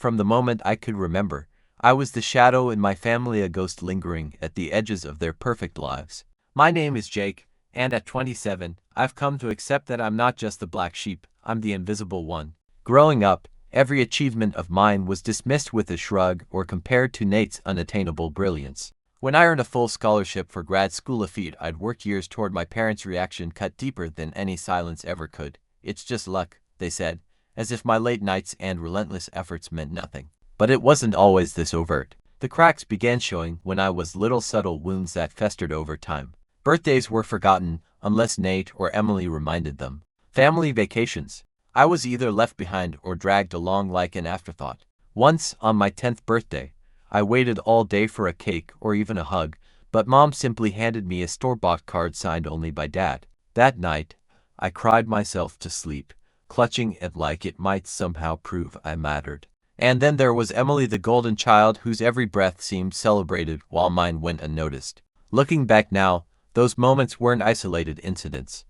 From the moment I could remember, I was the shadow in my family, a ghost lingering at the edges of their perfect lives. My name is Jake, and at 27, I've come to accept that I'm not just the black sheep, I'm the invisible one. Growing up, every achievement of mine was dismissed with a shrug or compared to Nate's unattainable brilliance. When I earned a full scholarship for grad school, a feat I'd worked years toward, my parents' reaction cut deeper than any silence ever could. "It's just luck," they said, as if my late nights and relentless efforts meant nothing. But it wasn't always this overt. The cracks began showing when I was little, subtle wounds that festered over time. Birthdays were forgotten unless Nate or Emily reminded them. Family vacations. I was either left behind or dragged along like an afterthought. Once, on my 10th birthday, I waited all day for a cake or even a hug, but Mom simply handed me a store-bought card signed only by Dad. That night, I cried myself to sleep, clutching it like it might somehow prove I mattered. And then there was Emily, the golden child whose every breath seemed celebrated while mine went unnoticed. Looking back now, those moments weren't isolated incidents.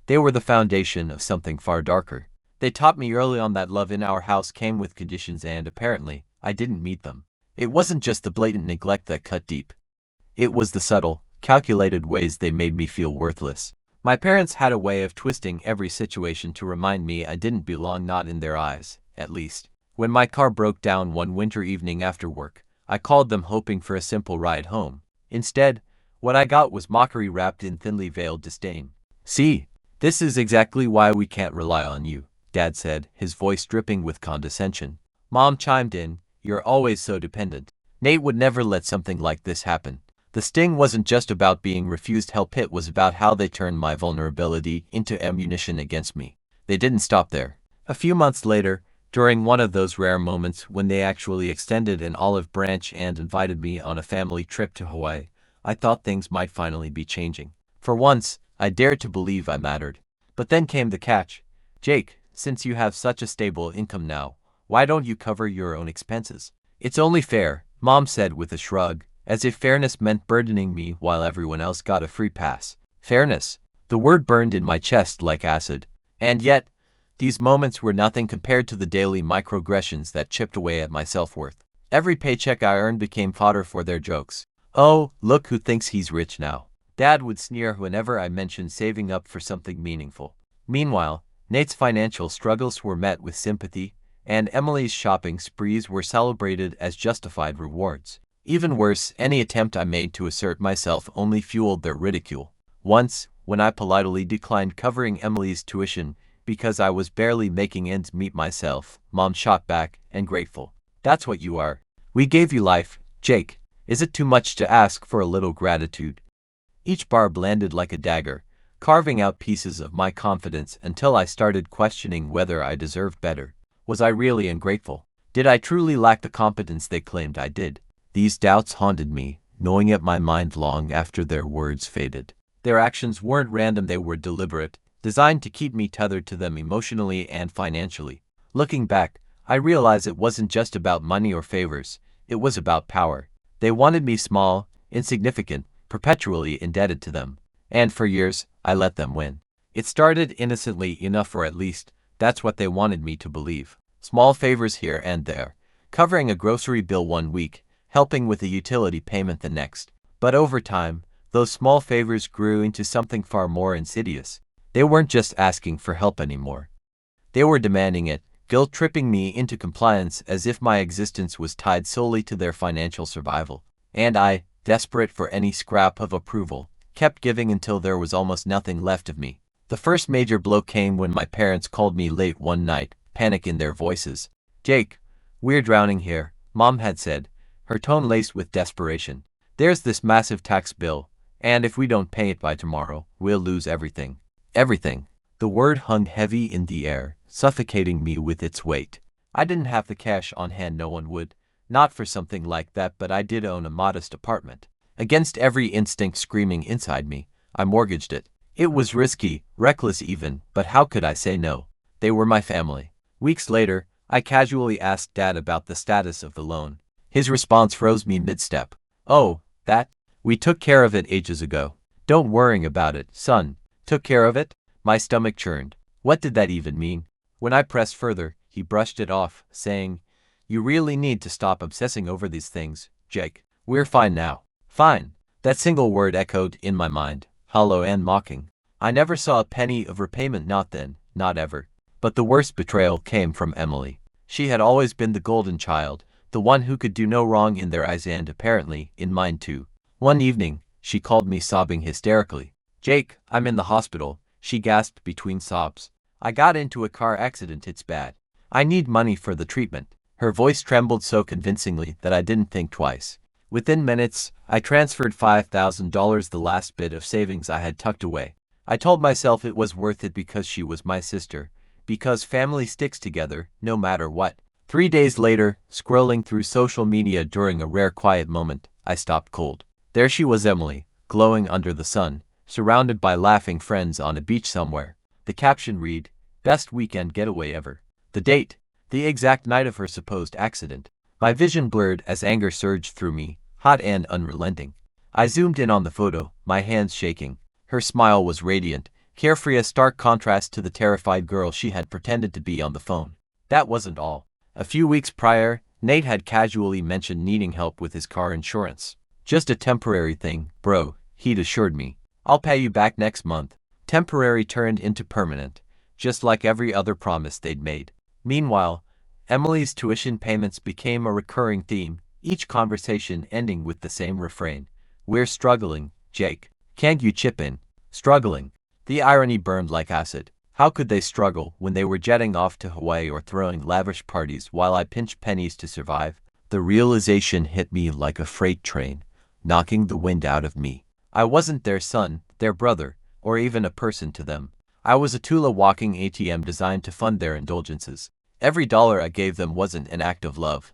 They were the foundation of something far darker. They taught me early on that love in our house came with conditions, and apparently, I didn't meet them. It wasn't just the blatant neglect that cut deep. It was the subtle, calculated ways they made me feel worthless. My parents had a way of twisting every situation to remind me I didn't belong, not in their eyes, at least. When my car broke down one winter evening after work, I called them hoping for a simple ride home. Instead, what I got was mockery wrapped in thinly veiled disdain. "See, this is exactly why we can't rely on you," Dad said, his voice dripping with condescension. Mom chimed in, "You're always so dependent. Nate would never let something like this happen." The sting wasn't just about being refused help, it was about how they turned my vulnerability into ammunition against me. They didn't stop there. A few months later, during one of those rare moments when they actually extended an olive branch and invited me on a family trip to Hawaii, I thought things might finally be changing. For once, I dared to believe I mattered. But then came the catch. "Jake, since you have such a stable income now, why don't you cover your own expenses?" "It's only fair," Mom said with a shrug, as if fairness meant burdening me while everyone else got a free pass. Fairness. The word burned in my chest like acid. And yet, these moments were nothing compared to the daily microaggressions that chipped away at my self-worth. Every paycheck I earned became fodder for their jokes. "Oh, look who thinks he's rich now." Dad would sneer whenever I mentioned saving up for something meaningful. Meanwhile, Nate's financial struggles were met with sympathy, and Emily's shopping sprees were celebrated as justified rewards. Even worse, any attempt I made to assert myself only fueled their ridicule. Once, when I politely declined covering Emily's tuition because I was barely making ends meet myself, Mom shot back, "And grateful. That's what you are. We gave you life, Jake. Is it too much to ask for a little gratitude?" Each barb landed like a dagger, carving out pieces of my confidence until I started questioning whether I deserved better. Was I really ungrateful? Did I truly lack the competence they claimed I did? These doubts haunted me, gnawing at my mind long after their words faded. Their actions weren't random, they were deliberate, designed to keep me tethered to them emotionally and financially. Looking back, I realize it wasn't just about money or favors, it was about power. They wanted me small, insignificant, perpetually indebted to them. And for years, I let them win. It started innocently enough, or at least, that's what they wanted me to believe. Small favors here and there, covering a grocery bill one week, helping with a utility payment the next. But over time, those small favors grew into something far more insidious. They weren't just asking for help anymore. They were demanding it, guilt-tripping me into compliance as if my existence was tied solely to their financial survival. And I, desperate for any scrap of approval, kept giving until there was almost nothing left of me. The first major blow came when my parents called me late one night, panic in their voices. "Jake, we're drowning here," Mom had said, her tone laced with desperation. "There's this massive tax bill, and if we don't pay it by tomorrow, we'll lose everything." Everything. The word hung heavy in the air, suffocating me with its weight. I didn't have the cash on hand, no one would. Not for something like that, but I did own a modest apartment. Against every instinct screaming inside me, I mortgaged it. It was risky, reckless even, but how could I say no? They were my family. Weeks later, I casually asked Dad about the status of the loan. His response froze me mid-step. "Oh, that? We took care of it ages ago. Don't worry about it, son." Took care of it? My stomach churned. What did that even mean? When I pressed further, he brushed it off, saying, You really need to stop obsessing over these things, Jake. We're fine now. Fine. That single word echoed in my mind, hollow and mocking. I never saw a penny of repayment, not then, not ever. But the worst betrayal came from Emily. She had always been the golden child, the one who could do no wrong in their eyes and, apparently, in mine too. One evening, she called me sobbing hysterically. "Jake, I'm in the hospital," she gasped between sobs. "I got into a car accident, it's bad. I need money for the treatment." Her voice trembled so convincingly that I didn't think twice. Within minutes, I transferred $5,000, the last bit of savings I had tucked away. I told myself it was worth it because she was my sister, because family sticks together, no matter what. 3 days later, scrolling through social media during a rare quiet moment, I stopped cold. There she was, Emily, glowing under the sun, surrounded by laughing friends on a beach somewhere. The caption read, "Best weekend getaway ever." The date, the exact night of her supposed accident. My vision blurred as anger surged through me, hot and unrelenting. I zoomed in on the photo, my hands shaking. Her smile was radiant, carefree, a stark contrast to the terrified girl she had pretended to be on the phone. That wasn't all. A few weeks prior, Nate had casually mentioned needing help with his car insurance. "Just a temporary thing, bro," he'd assured me. "I'll pay you back next month." Temporary turned into permanent, just like every other promise they'd made. Meanwhile, Emily's tuition payments became a recurring theme, each conversation ending with the same refrain. "We're struggling, Jake. Can't you chip in?" Struggling. The irony burned like acid. How could they struggle when they were jetting off to Hawaii or throwing lavish parties while I pinched pennies to survive? The realization hit me like a freight train, knocking the wind out of me. I wasn't their son, their brother, or even a person to them. I was a tool, a walking ATM designed to fund their indulgences. Every dollar I gave them wasn't an act of love.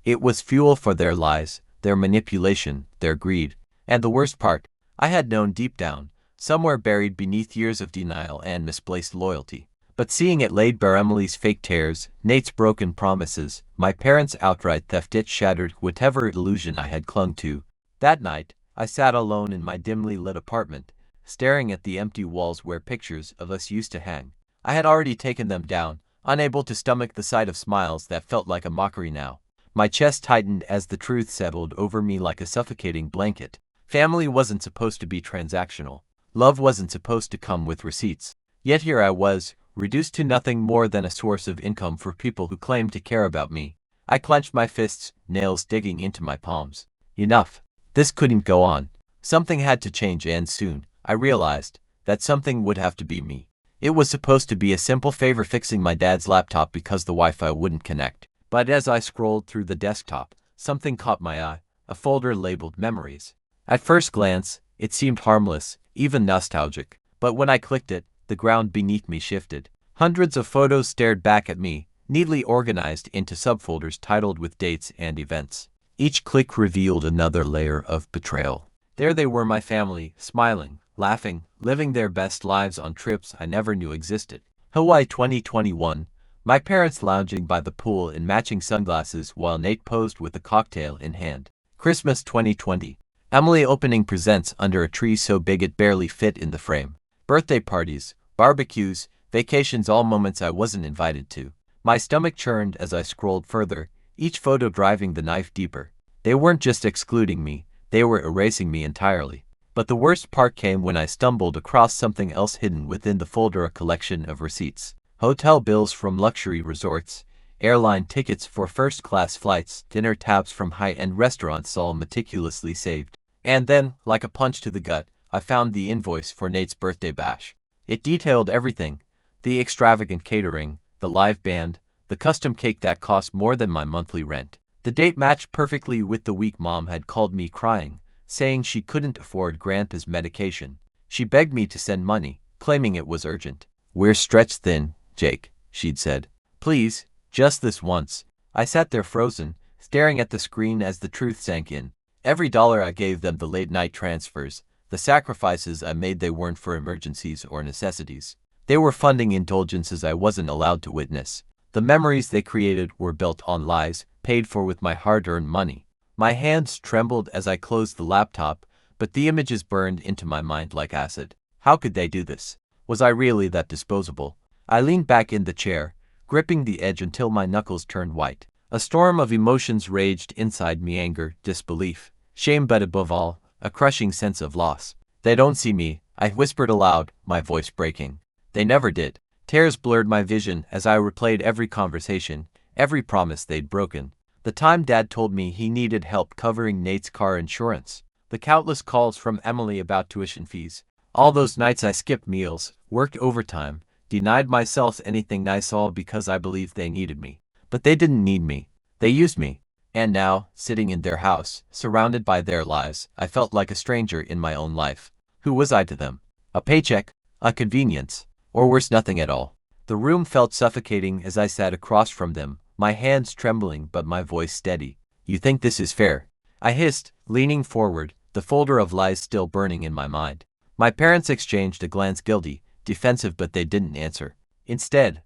It was fuel for their lies, their manipulation, their greed. And the worst part, I had known deep down, somewhere buried beneath years of denial and misplaced loyalty. But seeing it laid bare, Emily's fake tears, Nate's broken promises, my parents' outright theft, it shattered whatever illusion I had clung to. That night, I sat alone in my dimly lit apartment, staring at the empty walls where pictures of us used to hang. I had already taken them down, unable to stomach the sight of smiles that felt like a mockery now. My chest tightened as the truth settled over me like a suffocating blanket. Family wasn't supposed to be transactional. Love wasn't supposed to come with receipts. Yet here I was, reduced to nothing more than a source of income for people who claimed to care about me. I clenched my fists, nails digging into my palms. Enough. This couldn't go on. Something had to change, and soon. I realized that something would have to be me. It was supposed to be a simple favor, fixing my dad's laptop because the Wi-Fi wouldn't connect. But as I scrolled through the desktop, something caught my eye, a folder labeled Memories. At first glance, it seemed harmless, even nostalgic. But when I clicked it, the ground beneath me shifted. Hundreds of photos stared back at me, neatly organized into subfolders titled with dates and events. Each click revealed another layer of betrayal. There they were, my family, smiling, laughing, living their best lives on trips I never knew existed. Hawaii 2021, my parents lounging by the pool in matching sunglasses while Nate posed with a cocktail in hand. Christmas 2020, Emily opening presents under a tree so big it barely fit in the frame. Birthday parties, barbecues, vacations, all moments I wasn't invited to. My stomach churned as I scrolled further, each photo driving the knife deeper. They weren't just excluding me, they were erasing me entirely. But the worst part came when I stumbled across something else hidden within the folder, a collection of receipts. Hotel bills from luxury resorts, airline tickets for first-class flights, dinner tabs from high-end restaurants, all meticulously saved. And then, like a punch to the gut, I found the invoice for Nate's birthday bash. It detailed everything: the extravagant catering, the live band, the custom cake that cost more than my monthly rent. The date matched perfectly with the week Mom had called me crying, saying she couldn't afford Grandpa's medication. She begged me to send money, claiming it was urgent. "We're stretched thin, Jake," she'd said. "Please, just this once." I sat there frozen, staring at the screen as the truth sank in. Every dollar I gave them, the late-night transfers, the sacrifices I made, they weren't for emergencies or necessities. They were funding indulgences I wasn't allowed to witness. The memories they created were built on lies, paid for with my hard-earned money. My hands trembled as I closed the laptop, but the images burned into my mind like acid. How could they do this? Was I really that disposable? I leaned back in the chair, gripping the edge until my knuckles turned white. A storm of emotions raged inside me: anger, disbelief, shame, but above all, a crushing sense of loss. They don't see me, I whispered aloud, my voice breaking. They never did. Tears blurred my vision as I replayed every conversation, every promise they'd broken. The time Dad told me he needed help covering Nate's car insurance. The countless calls from Emily about tuition fees. All those nights I skipped meals, worked overtime, denied myself anything nice, all because I believed they needed me. But they didn't need me. They used me. And now, sitting in their house, surrounded by their lives, I felt like a stranger in my own life. Who was I to them? A paycheck? A convenience? Or worse, nothing at all. The room felt suffocating as I sat across from them, my hands trembling but my voice steady. You think this is fair? I hissed, leaning forward, the folder of lies still burning in my mind. My parents exchanged a glance, guilty, defensive, but they didn't answer. Instead,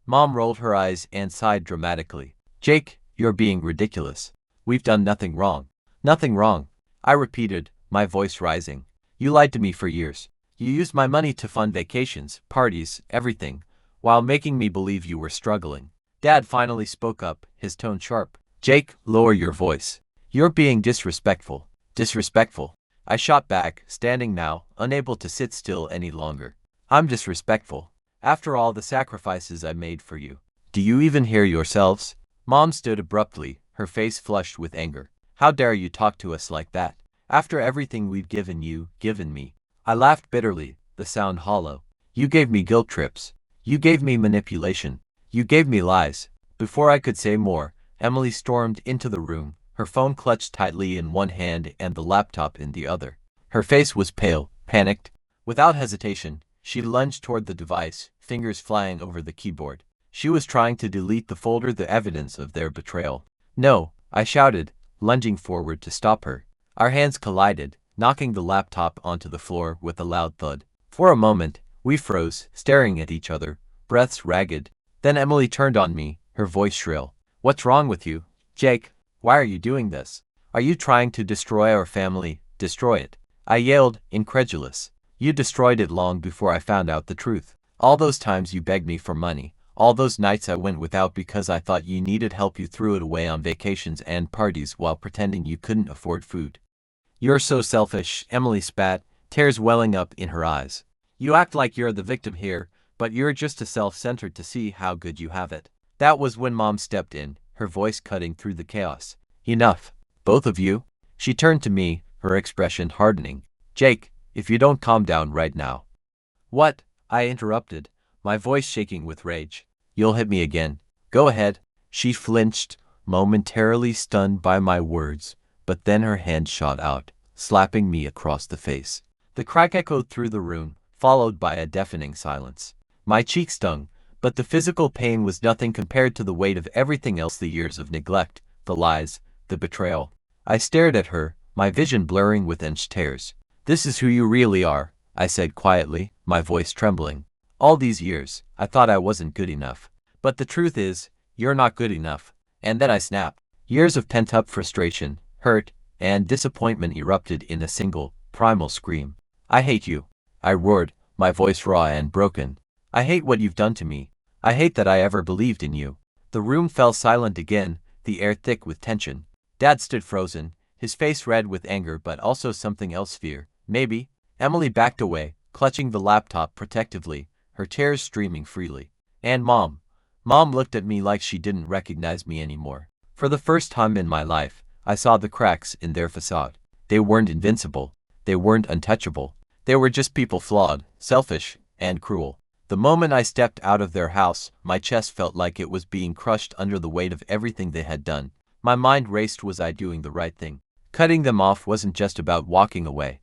Mom rolled her eyes and sighed dramatically. Jake, you're being ridiculous. We've done nothing wrong. Nothing wrong, I repeated, my voice rising. You lied to me for years. You used my money to fund vacations, parties, everything, while making me believe you were struggling. Dad finally spoke up, his tone sharp. Jake, lower your voice. You're being disrespectful. Disrespectful? I shot back, standing now, unable to sit still any longer. I'm disrespectful. After all the sacrifices I made for you. Do you even hear yourselves? Mom stood abruptly, her face flushed with anger. How dare you talk to us like that? After everything we've given you, given me. I laughed bitterly, the sound hollow. You gave me guilt trips. You gave me manipulation. You gave me lies. Before I could say more, Emily stormed into the room, her phone clutched tightly in one hand and the laptop in the other. Her face was pale, panicked. Without hesitation, she lunged toward the device, fingers flying over the keyboard. She was trying to delete the folder, the evidence of their betrayal. No, I shouted, lunging forward to stop her. Our hands collided, knocking the laptop onto the floor with a loud thud. For a moment, we froze, staring at each other, breaths ragged. Then Emily turned on me, her voice shrill. What's wrong with you? Jake, why are you doing this? Are you trying to destroy our family? Destroy it? I yelled, incredulous. You destroyed it long before I found out the truth. All those times you begged me for money, all those nights I went without because I thought you needed help, you threw it away on vacations and parties while pretending you couldn't afford food. You're so selfish, Emily spat, tears welling up in her eyes. You act like you're the victim here, but you're just as self-centered to see how good you have it. That was when Mom stepped in, her voice cutting through the chaos. Enough. Both of you? She turned to me, her expression hardening. Jake, if you don't calm down right now. What? I interrupted, my voice shaking with rage. You'll hit me again. Go ahead. She flinched, momentarily stunned by my words, but then her hand shot out, slapping me across the face. The crack echoed through the room, followed by a deafening silence. My cheek stung, but the physical pain was nothing compared to the weight of everything else: the years of neglect, the lies, the betrayal. I stared at her, my vision blurring with inched tears. This is who you really are, I said quietly, my voice trembling. All these years, I thought I wasn't good enough. But the truth is, you're not good enough. And then I snapped. Years of pent-up frustration, hurt, and disappointment erupted in a single, primal scream. I hate you, I roared, my voice raw and broken. I hate what you've done to me. I hate that I ever believed in you. The room fell silent again, the air thick with tension. Dad stood frozen, his face red with anger but also something else: fear. Maybe. Emily backed away, clutching the laptop protectively, her tears streaming freely. And Mom looked at me like she didn't recognize me anymore. For the first time in my life, I saw the cracks in their facade. They weren't invincible. They weren't untouchable. They were just people, flawed, selfish, and cruel. The moment I stepped out of their house, my chest felt like it was being crushed under the weight of everything they had done. My mind raced. Was I doing the right thing? Cutting them off wasn't just about walking away.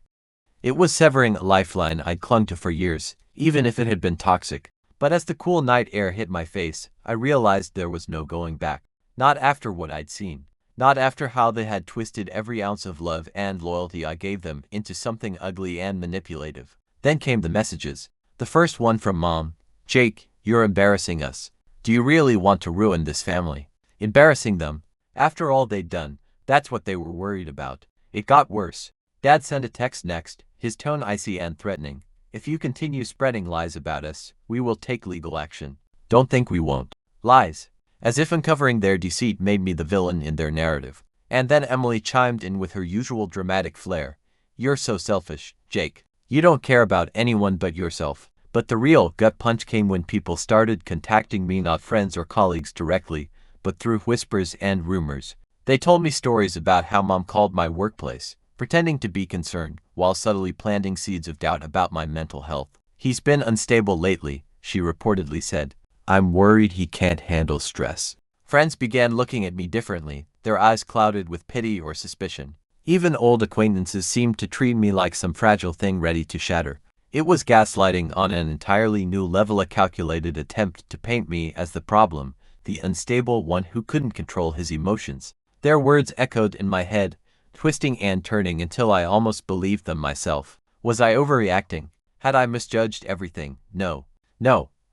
It was severing a lifeline I'd clung to for years, even if it had been toxic. But as the cool night air hit my face, I realized there was no going back. Not after what I'd seen. Not after how they had twisted every ounce of love and loyalty I gave them into something ugly and manipulative. Then came the messages. The first one from Mom. Jake, you're embarrassing us. Do you really want to ruin this family? Embarrassing them? After all they'd done, that's what they were worried about. It got worse. Dad sent a text next, his tone icy and threatening. If you continue spreading lies about us, we will take legal action. Don't think we won't. Lies. as if uncovering their deceit made me the villain in their narrative. And then Emily chimed in with her usual dramatic flair. "You're so selfish, Jake. You don't care about anyone but yourself." But the real gut punch came when people started contacting me, not friends or colleagues directly, but through whispers and rumors. They told me stories about how Mom called my workplace, pretending to be concerned, while subtly planting seeds of doubt about my mental health. "He's been unstable lately," she reportedly said. "I'm worried he can't handle stress." Friends began looking at me differently, their eyes clouded with pity or suspicion. Even old acquaintances seemed to treat me like some fragile thing ready to shatter. It was gaslighting on an entirely new level, a calculated attempt to paint me as the problem, the unstable one who couldn't control his emotions. Their words echoed in my head, twisting and turning until I almost believed them myself. Was I overreacting? Had I misjudged everything? No,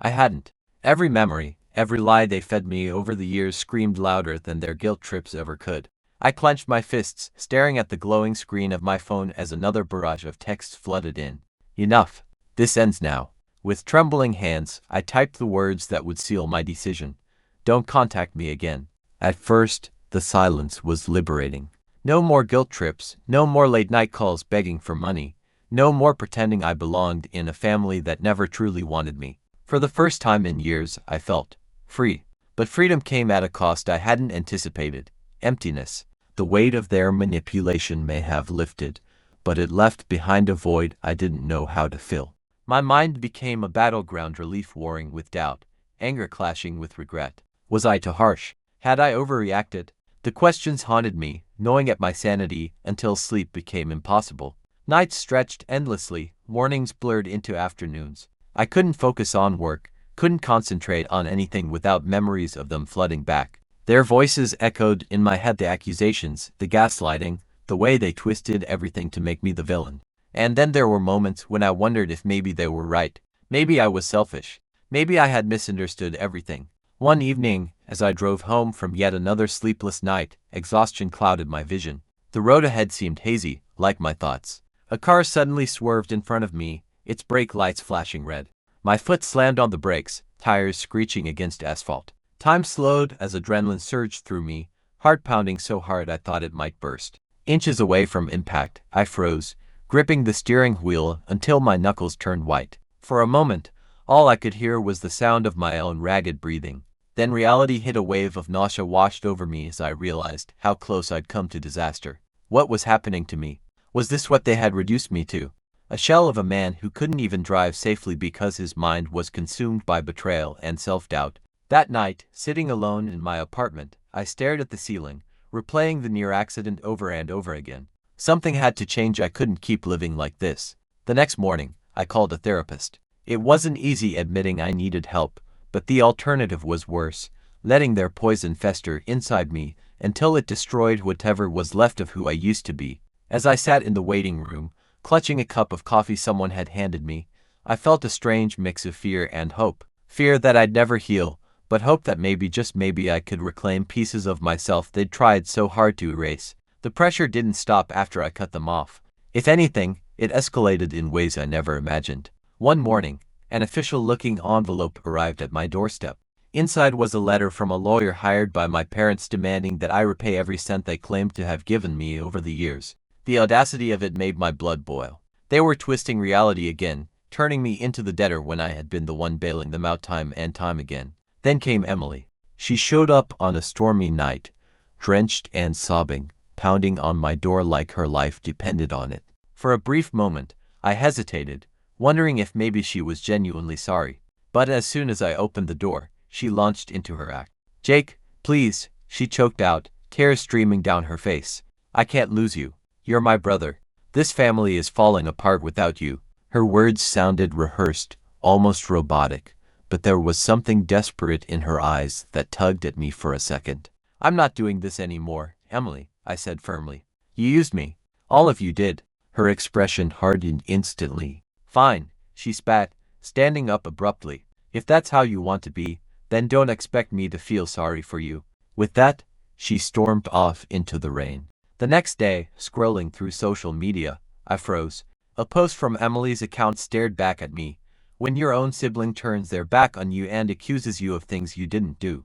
I hadn't. Every memory, every lie they fed me over the years screamed louder than their guilt trips ever could. I clenched my fists, staring at the glowing screen of my phone as another barrage of texts flooded in. "Enough. This ends now." With trembling hands, I typed the words that would seal my decision. "Don't contact me again." At first, the silence was liberating. No more guilt trips, no more late-night calls begging for money, no more pretending I belonged in a family that never truly wanted me. For the first time in years, I felt free. But freedom came at a cost I hadn't anticipated: emptiness. The weight of their manipulation may have lifted, but it left behind a void I didn't know how to fill. My mind became a battleground, relief warring with doubt, anger clashing with regret. Was I too harsh? Had I overreacted? The questions haunted me, gnawing at my sanity until sleep became impossible. Nights stretched endlessly, mornings blurred into afternoons. I couldn't focus on work, couldn't concentrate on anything without memories of them flooding back. Their voices echoed in my head, the accusations, the gaslighting, the way they twisted everything to make me the villain. And then there were moments when I wondered if maybe they were right. Maybe I was selfish. Maybe I had misunderstood everything. One evening, as I drove home from yet another sleepless night, exhaustion clouded my vision. The road ahead seemed hazy, like my thoughts. A car suddenly swerved in front of me, its brake lights flashing red. My foot slammed on the brakes, tires screeching against asphalt. Time slowed as adrenaline surged through me, heart pounding so hard I thought it might burst. Inches away from impact, I froze, gripping the steering wheel until my knuckles turned white. For a moment, all I could hear was the sound of my own ragged breathing. Then reality hit. A wave of nausea washed over me as I realized how close I'd come to disaster. What was happening to me? Was this what they had reduced me to? A shell of a man who couldn't even drive safely because his mind was consumed by betrayal and self-doubt. That night, sitting alone in my apartment, I stared at the ceiling, replaying the near accident over and over again. Something had to change. I couldn't keep living like this. The next morning, I called a therapist. It wasn't easy admitting I needed help, but the alternative was worse, letting their poison fester inside me until it destroyed whatever was left of who I used to be. As I sat in the waiting room, clutching a cup of coffee someone had handed me, I felt a strange mix of fear and hope. Fear that I'd never heal, but hope that maybe, just maybe, I could reclaim pieces of myself they'd tried so hard to erase. The pressure didn't stop after I cut them off. If anything, it escalated in ways I never imagined. One morning, an official-looking envelope arrived at my doorstep. Inside was a letter from a lawyer hired by my parents demanding that I repay every cent they claimed to have given me over the years. The audacity of it made my blood boil. They were twisting reality again, turning me into the debtor when I had been the one bailing them out time and time again. Then came Emily. She showed up on a stormy night, drenched and sobbing, pounding on my door like her life depended on it. For a brief moment, I hesitated, wondering if maybe she was genuinely sorry. But as soon as I opened the door, she launched into her act. "Jake, please," she choked out, tears streaming down her face. "I can't lose you. You're my brother. This family is falling apart without you." Her words sounded rehearsed, almost robotic, but there was something desperate in her eyes that tugged at me for a second. "I'm not doing this anymore, Emily," I said firmly. "You used me. All of you did." Her expression hardened instantly. "Fine," she spat, standing up abruptly. "If that's how you want to be, then don't expect me to feel sorry for you." With that, she stormed off into the rain. The next day, scrolling through social media, I froze. A post from Emily's account stared back at me. "When your own sibling turns their back on you and accuses you of things you didn't do,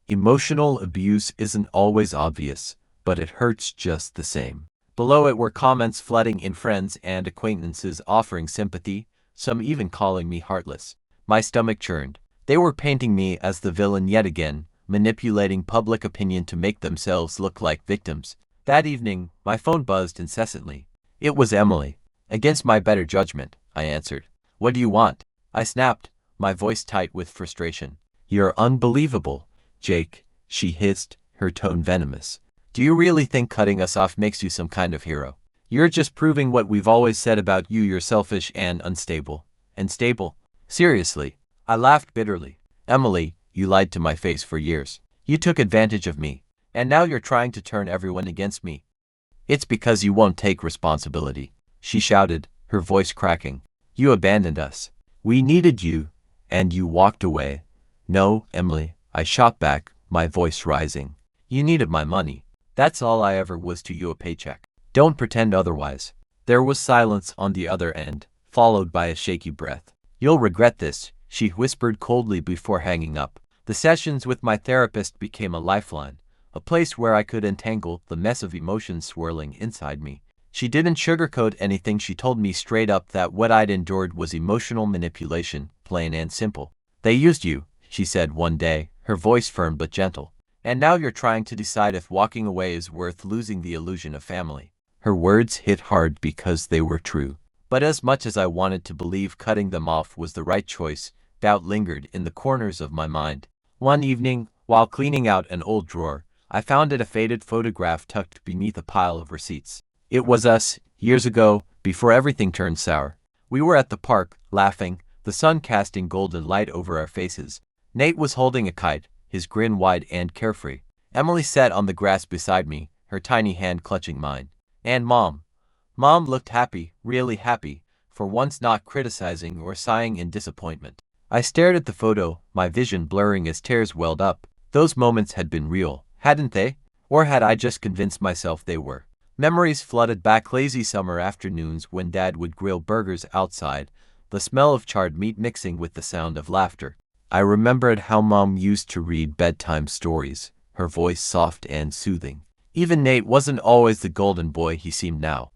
Emotional abuse isn't always obvious, but it hurts just the same. Below it were comments flooding in, friends and acquaintances offering sympathy, some even calling me heartless. My stomach churned. They were painting me as the villain yet again, manipulating public opinion to make themselves look like victims. That evening, my phone buzzed incessantly. It was Emily. Against my better judgment, I answered. "What do you want?" I snapped, my voice tight with frustration. "You're unbelievable, Jake," she hissed, her tone venomous. "Do you really think cutting us off makes you some kind of hero? You're just proving what we've always said about you, you're selfish and unstable." Unstable? Seriously? I laughed bitterly. "Emily, you lied to my face for years. You took advantage of me. And now you're trying to turn everyone against me. It's because you won't take responsibility," she shouted, her voice cracking. "You abandoned us. We needed you, and you walked away." "No, Emily," I shot back, my voice rising. "You needed my money. That's all I ever was to you, a paycheck. Don't pretend otherwise." There was silence on the other end, followed by a shaky breath. "You'll regret this," she whispered coldly before hanging up. The sessions with my therapist became a lifeline, a place where I could untangle the mess of emotions swirling inside me. She didn't sugarcoat anything, she told me straight up that what I'd endured was emotional manipulation, plain and simple. "They used you," she said one day, her voice firm but gentle. "And now you're trying to decide if walking away is worth losing the illusion of family." Her words hit hard because they were true. But as much as I wanted to believe cutting them off was the right choice, doubt lingered in the corners of my mind. One evening, while cleaning out an old drawer, I found a faded photograph tucked beneath a pile of receipts. It was us, years ago, before everything turned sour. We were at the park, laughing, the sun casting golden light over our faces. Nate was holding a kite, his grin wide and carefree. Emily sat on the grass beside me, her tiny hand clutching mine. And Mom. Mom looked happy, really happy, for once not criticizing or sighing in disappointment. I stared at the photo, my vision blurring as tears welled up. Those moments had been real, hadn't they? Or had I just convinced myself they were? Memories flooded back, lazy summer afternoons when Dad would grill burgers outside, the smell of charred meat mixing with the sound of laughter. I remembered how Mom used to read bedtime stories, her voice soft and soothing. Even Nate wasn't always the golden boy he seemed now.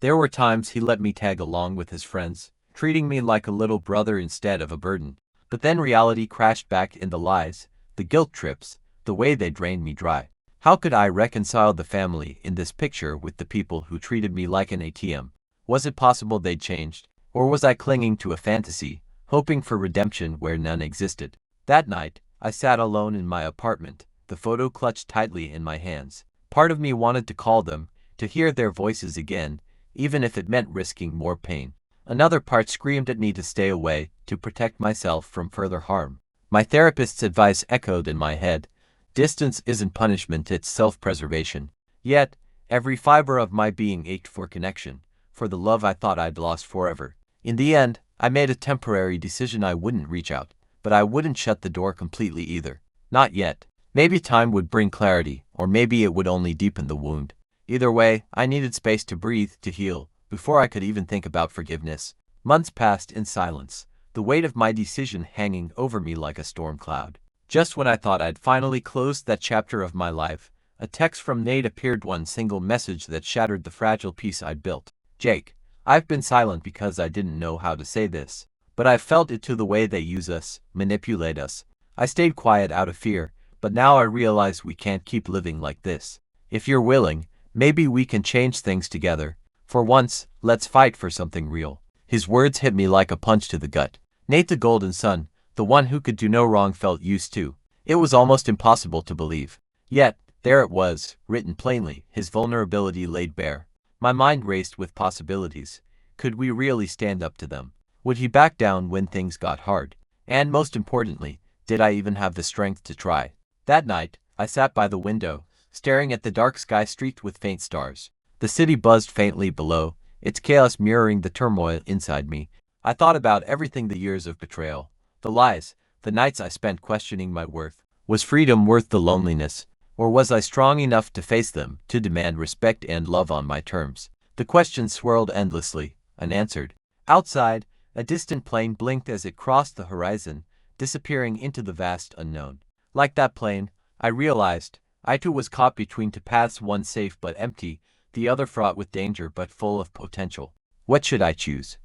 There were times he let me tag along with his friends, treating me like a little brother instead of a burden. But then reality crashed back in the lies, the guilt trips, the way they drained me dry. How could I reconcile the family in this picture with the people who treated me like an ATM? Was it possible they'd changed? Or was I clinging to a fantasy, hoping for redemption where none existed? That night, I sat alone in my apartment, the photo clutched tightly in my hands. Part of me wanted to call them, to hear their voices again, even if it meant risking more pain. Another part screamed at me to stay away, to protect myself from further harm. My therapist's advice echoed in my head. Distance isn't punishment, it's self-preservation. Yet, every fiber of my being ached for connection, for the love I thought I'd lost forever. In the end, I made a temporary decision. I wouldn't reach out, but I wouldn't shut the door completely either. Not yet. Maybe time would bring clarity, or maybe it would only deepen the wound. Either way, I needed space to breathe, to heal, before I could even think about forgiveness. Months passed in silence, the weight of my decision hanging over me like a storm cloud. Just when I thought I'd finally closed that chapter of my life, a text from Nate appeared, one single message that shattered the fragile peace I'd built. "Jake, I've been silent because I didn't know how to say this, but I've felt it too, the way they use us, manipulate us. I stayed quiet out of fear, but now I realize we can't keep living like this. If you're willing, maybe we can change things together. For once, let's fight for something real." His words hit me like a punch to the gut. Nate, the golden son, the one who could do no wrong, felt used too. It was almost impossible to believe. Yet, there it was, written plainly, his vulnerability laid bare. My mind raced with possibilities. Could we really stand up to them? Would he back down when things got hard? And most importantly, did I even have the strength to try? That night, I sat by the window, staring at the dark sky streaked with faint stars. The city buzzed faintly below, its chaos mirroring the turmoil inside me. I thought about everything, the years of betrayal, the lies, the nights I spent questioning my worth. Was freedom worth the loneliness? Or was I strong enough to face them, to demand respect and love on my terms? The questions swirled endlessly, unanswered. Outside, a distant plane blinked as it crossed the horizon, disappearing into the vast unknown. Like that plane, I realized, I too was caught between two paths, one safe but empty, the other fraught with danger but full of potential. What should I choose?